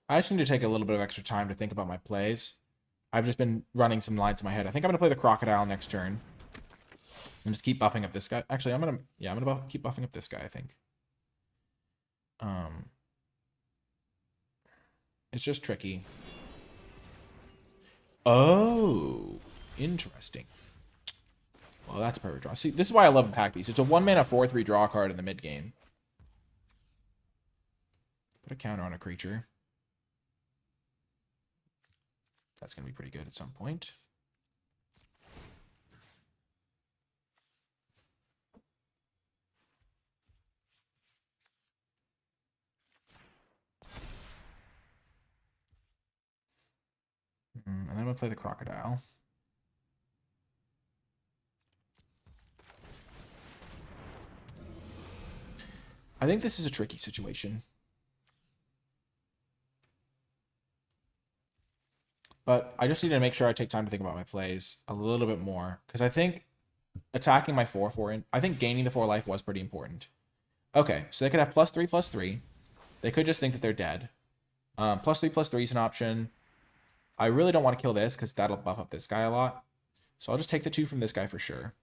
I just need to take a little bit of extra time to think about my plays. I've just been running some lines in my head. I think I'm going to play the Crocodile next turn. And just keep buffing up this guy. Actually, I'm going to keep buffing up this guy, I think. It's just tricky. Oh, interesting. Well, that's a perfect draw. See, this is why I love Pack Beast. It's a 1-mana 4/3 draw card in the mid game. Put a counter on a creature. That's going to be pretty good at some point. And then I'm going to play the Crocodile. I think this is a tricky situation. But I just need to make sure I take time to think about my plays a little bit more. Because I think attacking my 4/4, I think gaining the 4 life was pretty important. Okay, so they could have +3/+3. They could just think that they're dead. +3/+3 is an option. I really don't want to kill this because that'll buff up this guy a lot. So I'll just take the 2 from this guy for sure.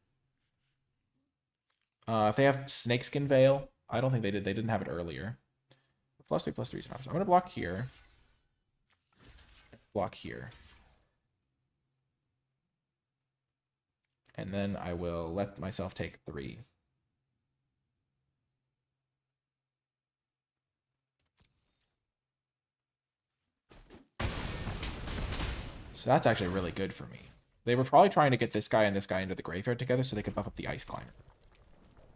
If they have Snakeskin Veil, I don't think they did. They didn't have it earlier. +3/+3 is an option. I'm going to block here. Block here. And then I will let myself take 3. So that's actually really good for me. They were probably trying to get this guy and this guy into the graveyard together so they could buff up the Ice Climber.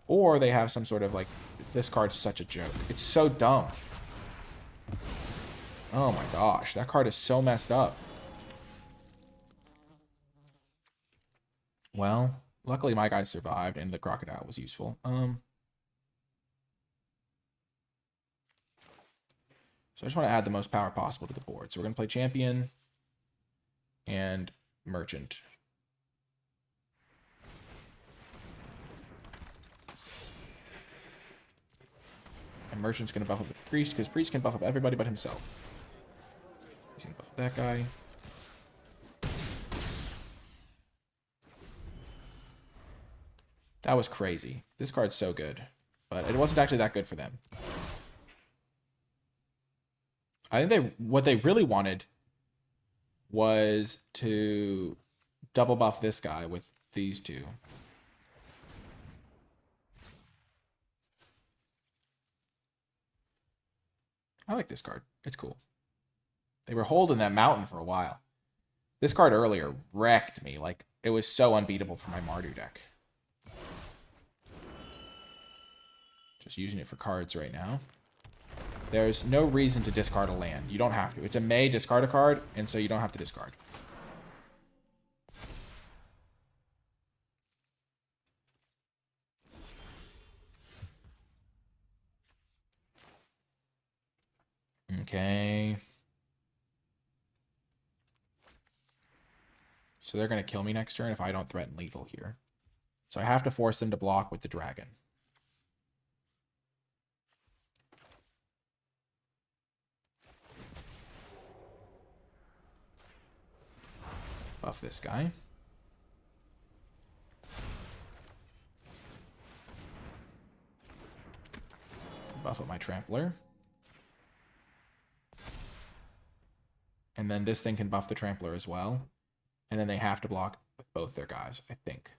Or they have some sort of, like, this card's such a joke. It's so dumb. Oh my gosh, that card is so messed up. Well, luckily my guy survived and the Crocodile was useful. So I just want to add the most power possible to the board. So we're going to play Champion and Merchant. And Merchant's going to buff up the Priest, because Priest can buff up everybody but himself. He's going to buff up that guy. That was crazy. This card's so good. But it wasn't actually that good for them. I think what they really wanted was to double buff this guy with these 2. I like this card. It's cool. They were holding that mountain for a while. This card earlier wrecked me. Like, it was so unbeatable for my Mardu deck. Just using it for cards right now. There's no reason to discard a land. You don't have to. It's a May discard a card, and so you don't have to discard. Okay. So they're going to kill me next turn if I don't threaten lethal here. So I have to force them to block with the dragon. Buff this guy. Buff up my Trampler. And then this thing can buff the Trampler as well. And then they have to block with both their guys, I think.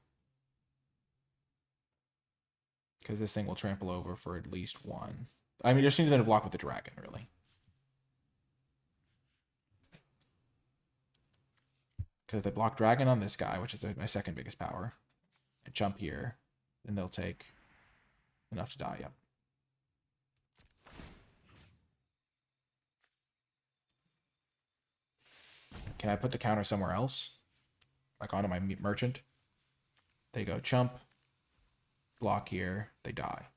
Because this thing will trample over for at least 1. I mean, just need them to block with the dragon, really. Because they block dragon on this guy, which is my second biggest power. And jump here. Then they'll take enough to die, yep. Can I put the counter somewhere else? Like onto my merchant? They go chump. Block here. They die.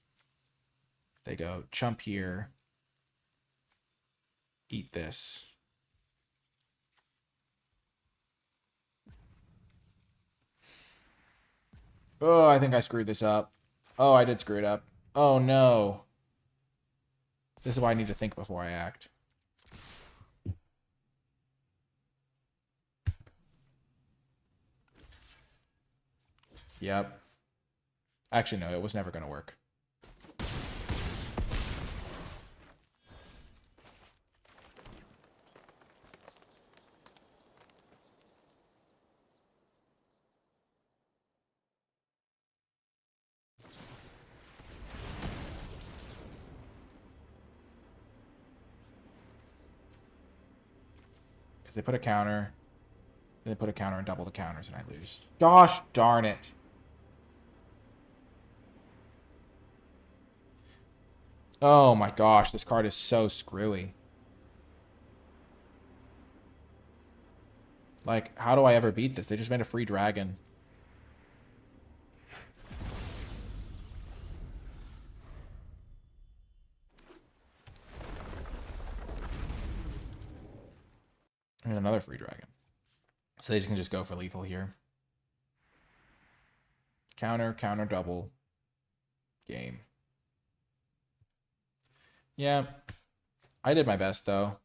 They go chump here. Eat this. Oh, I think I screwed this up. Oh, I did screw it up. Oh, no. This is why I need to think before I act. Yep. Actually, no, it was never going to work. They put a counter, then they put a counter and double the counters, and I lose. Gosh darn it. Oh my gosh, this card is so screwy. Like, how do I ever beat this? They just made a free dragon. And another free dragon. So they can just go for lethal here. Counter, counter, double. Game. Yeah. I did my best, though.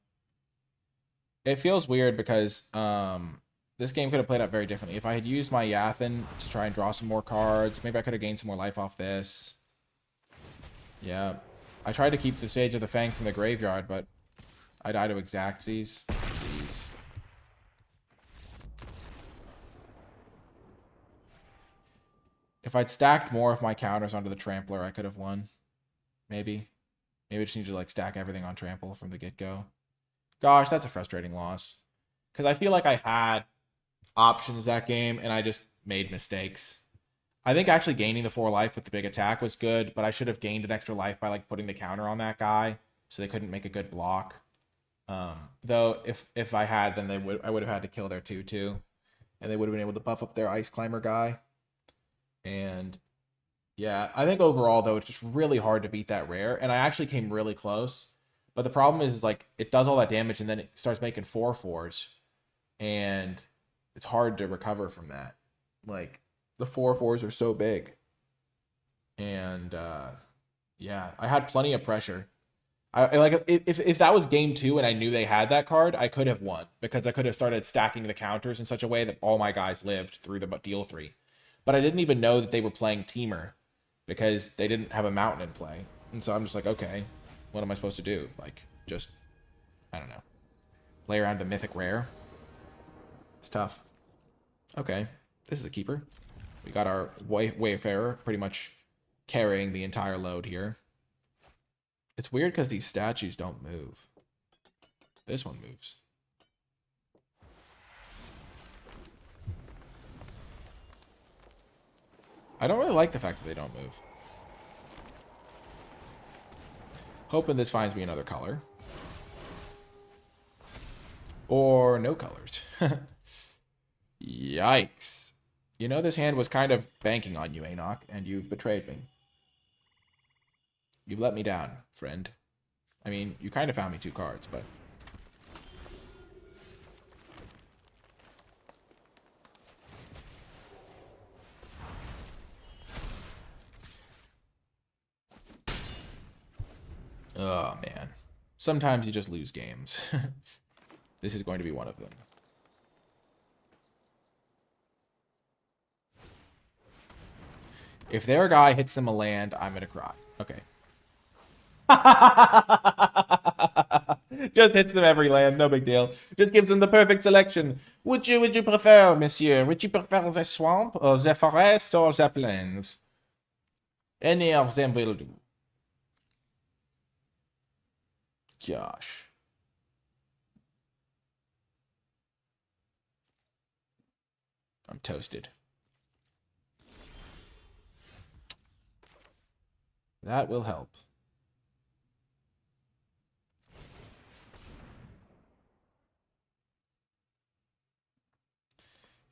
It feels weird because this game could have played out very differently. If I had used my Yathen to try and draw some more cards, maybe I could have gained some more life off this. Yeah. I tried to keep the Sage of the Fang from the graveyard, but I died to Exactsies. Jeez. If I'd stacked more of my counters onto the Trampler, I could have won. Maybe. Maybe I just need to like stack everything on Trample from the get-go. Gosh, that's a frustrating loss. Because I feel like I had options that game, and I just made mistakes. I think actually gaining the 4 life with the big attack was good, but I should have gained an extra life by like putting the counter on that guy, so they couldn't make a good block. Though if I had, then I would have had to kill their 2/2, and they would have been able to buff up their Ice Climber guy. And yeah, I think overall though it's just really hard to beat that rare, and I actually came really close. But the problem is like it does all that damage and then it starts making 4/4s, and it's hard to recover from that. Like the 4/4s are so big, and yeah, I had plenty of pressure. I like if that was game 2 and I knew they had that card, I could have won because I could have started stacking the counters in such a way that all my guys lived through the deal 3. But I didn't even know that they were playing Teamer because they didn't have a mountain in play, and so I'm just like, okay, what am I supposed to do? Like, just I don't know, play around the mythic rare. It's tough. Okay, this is a keeper. We got our Wayfarer pretty much carrying the entire load here. It's weird because these statues don't move. This one moves. I don't really like the fact that they don't move. Hoping this finds me another color. Or no colors. Yikes. You know, this hand was kind of banking on you, Enoch, and you've betrayed me. You've let me down, friend. I mean, you kind of found me 2 cards, but... oh, man. Sometimes you just lose games. This is going to be one of them. If their guy hits them a land, I'm going to cry. Okay. Just hits them every land, no big deal. Just gives them the perfect selection. Would you prefer, monsieur? Would you prefer the swamp, or the forest, or the plains? Any of them will do. Gosh. I'm toasted. That will help.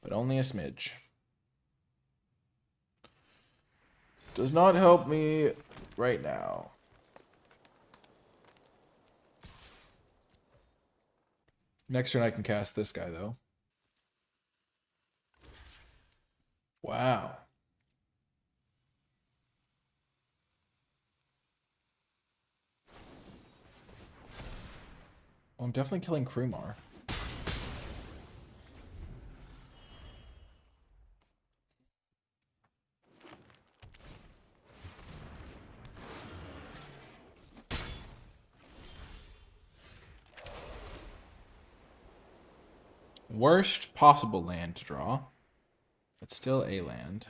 But only a smidge. Does not help me right now. Next turn I can cast this guy, though. Wow. Well, I'm definitely killing Krumar. Worst possible land to draw, but still a land.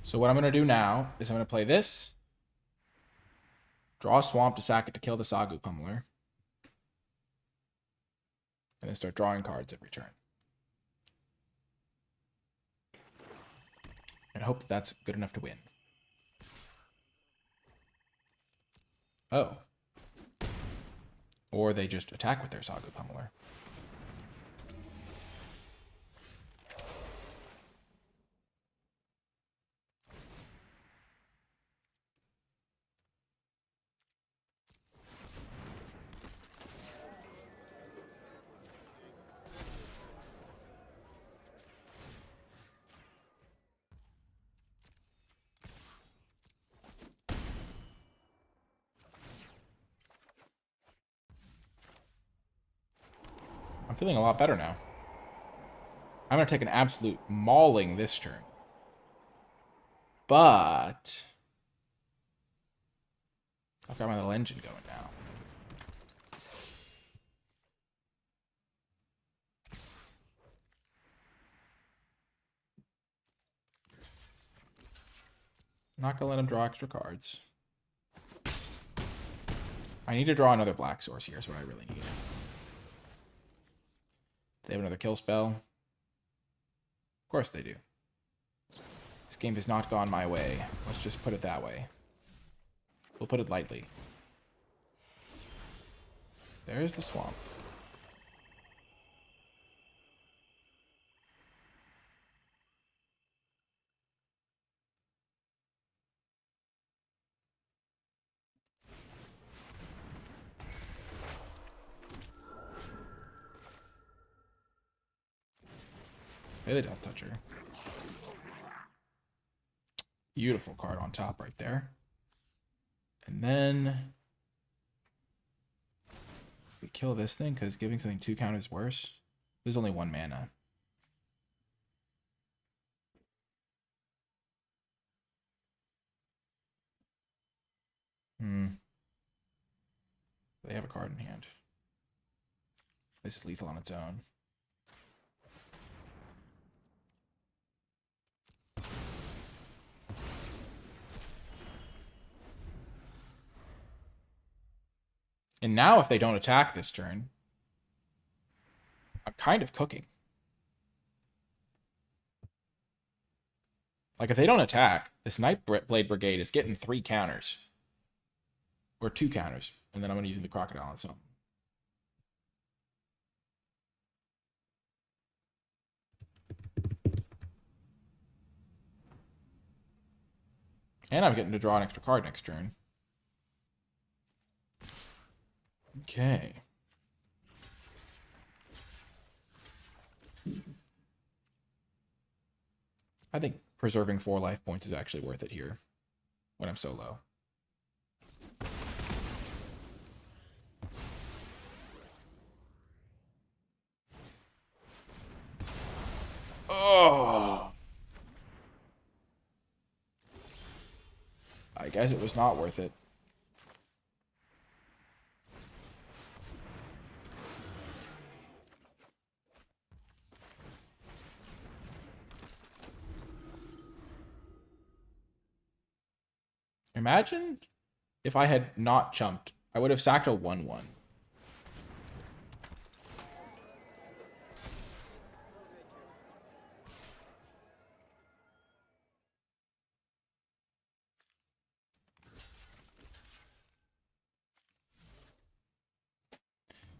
So what I'm going to do now is I'm going to play this, draw a swamp to sack it to kill the Sagu Pummeler, and then start drawing cards every turn. And hope that that's good enough to win. Oh. Or they just attack with their Sagu Pummeler. I'm feeling a lot better now. I'm going to take an absolute mauling this turn. But I've got my little engine going now. Not going to let him draw extra cards. I need to draw another black source here is what I really need. They have another kill spell. Of course they do. This game has not gone my way. Let's just put it that way. We'll put it lightly. There's the swamp. Hey, the Death Toucher. Beautiful card on top right there. And then we kill this thing because giving something 2 count is worse. There's only 1 mana. They have a card in hand. This is lethal on its own. And now if they don't attack this turn, I'm kind of cooking. Like, if they don't attack, this Nightblade Brigade is getting 3 counters. Or 2 counters. And then I'm going to use the Crocodile on something. And I'm getting to draw an extra card next turn. Okay. I think preserving 4 life points is actually worth it here when I'm so low. Oh! I guess it was not worth it. Imagine if I had not jumped. I would have sacked a 1-1.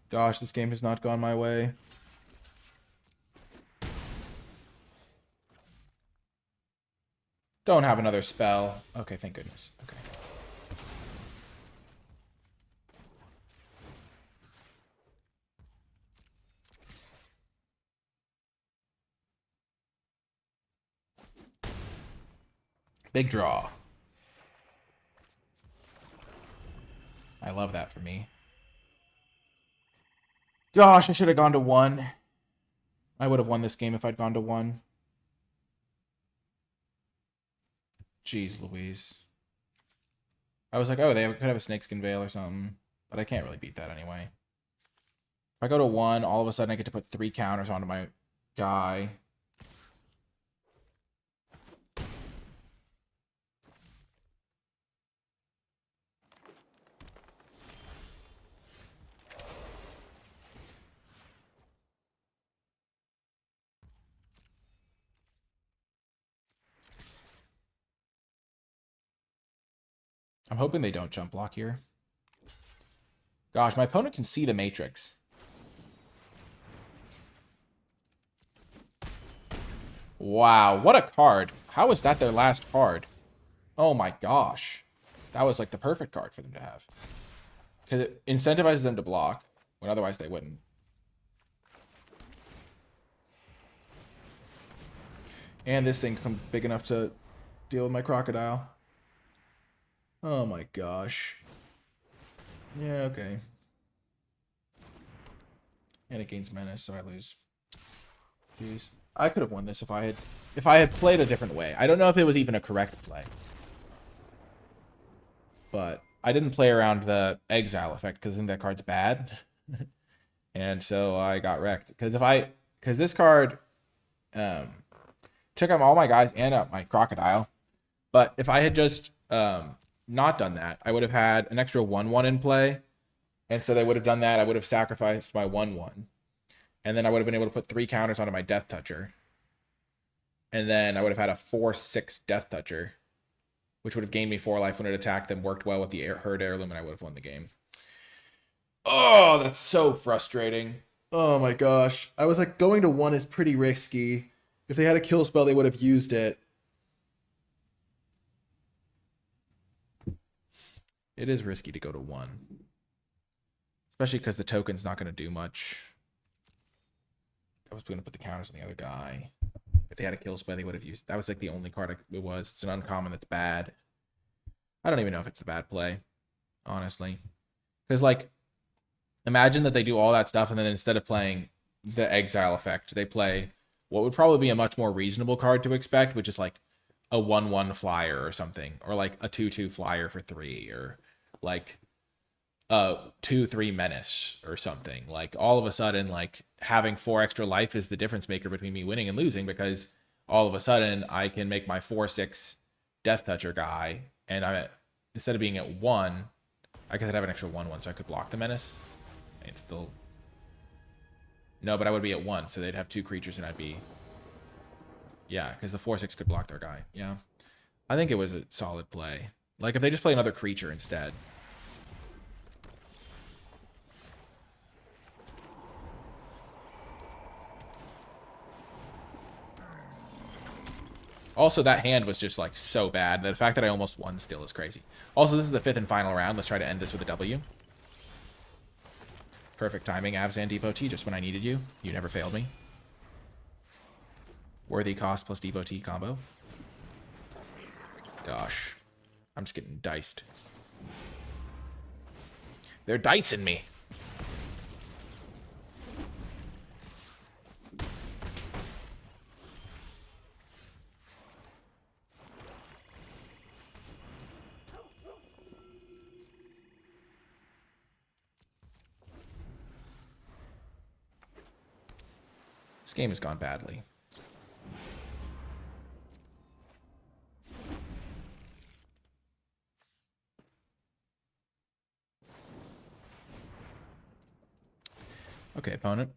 Gosh, this game has not gone my way. Don't have another spell. Okay, thank goodness. Okay. Big draw. I love that for me. Gosh, I should have gone to 1. I would have won this game if I'd gone to 1. Jeez Louise. I was like, oh, they could have a snakeskin veil or something. But I can't really beat that anyway. If I go to 1, all of a sudden I get to put 3 counters onto my guy. I'm hoping they don't jump block here. Gosh, my opponent can see the Matrix. Wow, what a card. How is that their last card? Oh my gosh. That was like the perfect card for them to have. Because it incentivizes them to block, when otherwise they wouldn't. And this thing becomes big enough to deal with my crocodile. Oh my gosh. Yeah, okay. And it gains menace, so I lose. Jeez. I could have won this if I had played a different way. I don't know if it was even a correct play. But I didn't play around the exile effect because I think that card's bad. And so I got wrecked. Because this card took out all my guys and up my crocodile. But if I had just not done that, I would have had an extra 1-1 in play. And so they would have done that. I would have sacrificed my 1-1. And then I would have been able to put 3 counters onto my Death Toucher. And then I would have had a 4-6 Death Toucher, which would have gained me 4 life when it attacked them, worked well with the Herd Heirloom, and I would have won the game. Oh, that's so frustrating. Oh my gosh. I was like, going to 1 is pretty risky. If they had a kill spell, they would have used it. It is risky to go to 1. Especially because the token's not going to do much. I was going to put the counters on the other guy. If they had a kill spell, they would have used it. That was like the only card it was. It's an uncommon that's bad. I don't even know if it's a bad play, honestly. Because, like, imagine that they do all that stuff, and then instead of playing the exile effect, they play what would probably be a much more reasonable card to expect, which is like a 1-1 flyer or something, or like a 2-2 flyer for 3, or like a 2-3 menace or something. Like, all of a sudden, like, having 4 extra life is the difference maker between me winning and losing, because all of a sudden I can make my 4-6 Death Toucher guy, and instead of being at 1, I guess I'd have an extra 1-1, so I could block the menace. It's still... No, but I would be at 1, so they'd have 2 creatures, and I'd be... Yeah, because the 4-6 could block their guy. Yeah. I think it was a solid play. Like, if they just play another creature instead. Also, that hand was just, like, so bad. The fact that I almost won still is crazy. Also, this is the 5th and final round. Let's try to end this with a W. Perfect timing, Avzan Devotee, just when I needed you. You never failed me. Worthy cost plus Devotee combo. Gosh. I'm just getting diced. They're dicing me. This game has gone badly. Okay, opponent.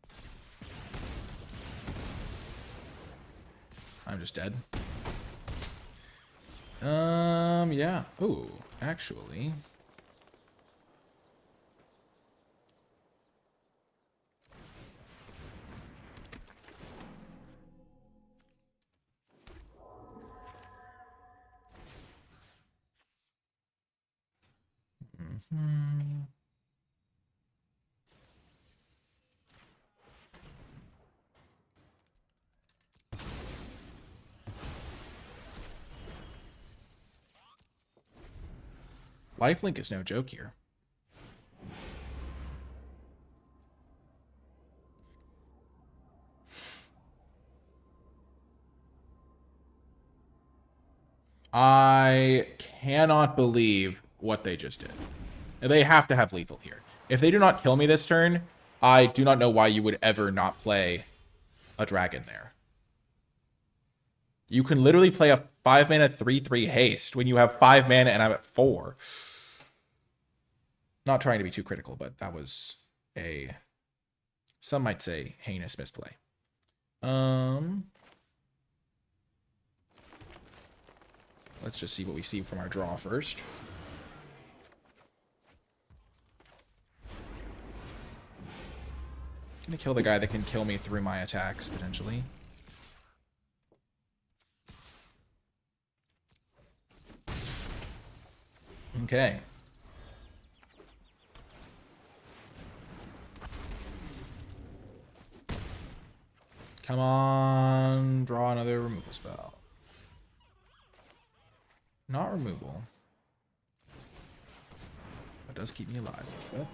I'm just dead. Yeah. Ooh, actually. Lifelink is no joke here. I cannot believe what they just did. They have to have lethal here. If they do not kill me this turn, I do not know why you would ever not play a dragon there. You can literally play a 5-mana 3/3 haste when you have 5 mana and I'm at 4. Not trying to be too critical, but that was a, some might say, heinous misplay. Let's just see what we see from our draw first. Gonna kill the guy that can kill me through my attacks, potentially. Okay. Come on, draw another removal spell. Not removal. But does keep me alive. So.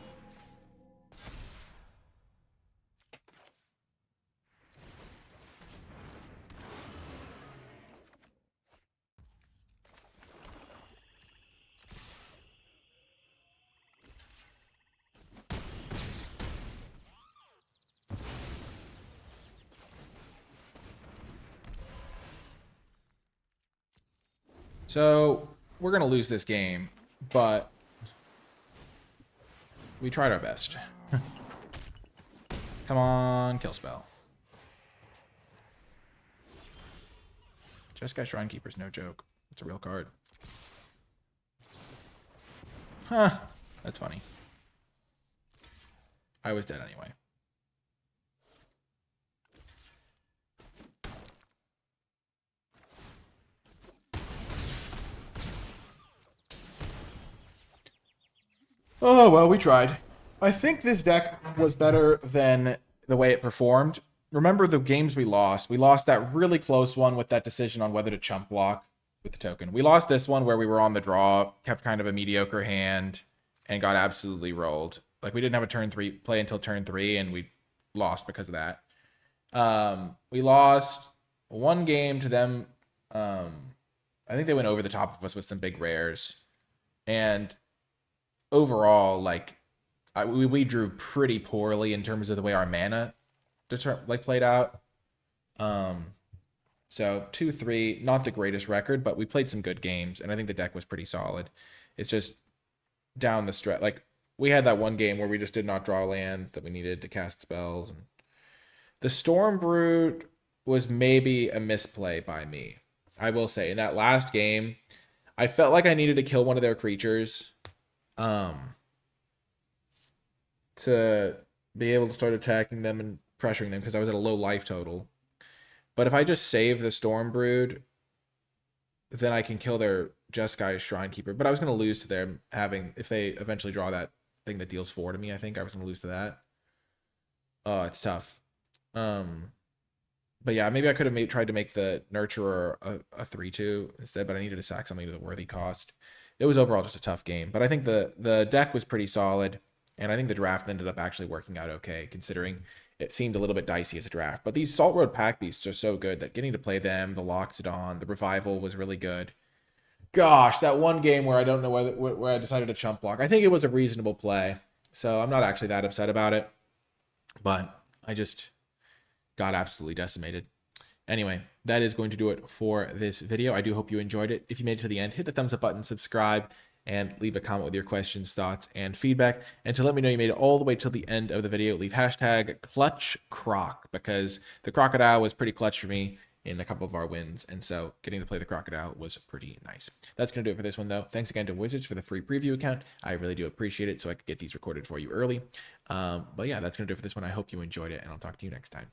So, we're going to lose this game, but we tried our best. Come on, kill spell. Jeskai Shrinekeeper's no joke. It's a real card. Huh. That's funny. I was dead anyway. Oh, well, we tried. I think this deck was better than the way it performed. Remember the games we lost? We lost that really close one with that decision on whether to chump block with the token. We lost this one where we were on the draw, kept kind of a mediocre hand, and got absolutely rolled. Like, we didn't have a turn 3 play until turn 3, and we lost because of that. We lost one game to them. I think they went over the top of us with some big rares. And overall, like, we drew pretty poorly in terms of the way our mana played out. So 2-3, not the greatest record, but we played some good games, and I think the deck was pretty solid. It's just down the stretch. Like, we had that one game where we just did not draw lands that we needed to cast spells. And the Stormbrood was maybe a misplay by me. I will say, in that last game, I felt like I needed to kill one of their creatures to be able to start attacking them and pressuring them because I was at a low life total. But if I just save the Stormbrood, then I can kill their Jeskai Shrinekeeper. But I was going to lose to them having, if they eventually draw that thing that deals 4 to me, I think I was going to lose to that. Oh, it's tough. But yeah, maybe I could have tried to make the Nurturer a 3/2 instead, but I needed to sack something to the worthy cost. It was overall just a tough game. But I think the deck was pretty solid, and I think the draft ended up actually working out okay, considering it seemed a little bit dicey as a draft. But these Salt Road Pack Beasts are so good that getting to play them, the Loxodon, the Revival was really good. Gosh, that one game where I don't know where I decided to chump block. I think it was a reasonable play, so I'm not actually that upset about it. But I just got absolutely decimated. Anyway, that is going to do it for this video. I do hope you enjoyed it. If you made it to the end, hit the thumbs up button, subscribe, and leave a comment with your questions, thoughts, and feedback. And to let me know you made it all the way till the end of the video, leave hashtag #ClutchCroc, because the crocodile was pretty clutch for me in a couple of our wins, and so getting to play the crocodile was pretty nice. That's going to do it for this one, though. Thanks again to Wizards for the free preview account. I really do appreciate it, so I could get these recorded for you early. But yeah, that's going to do it for this one. I hope you enjoyed it, and I'll talk to you next time.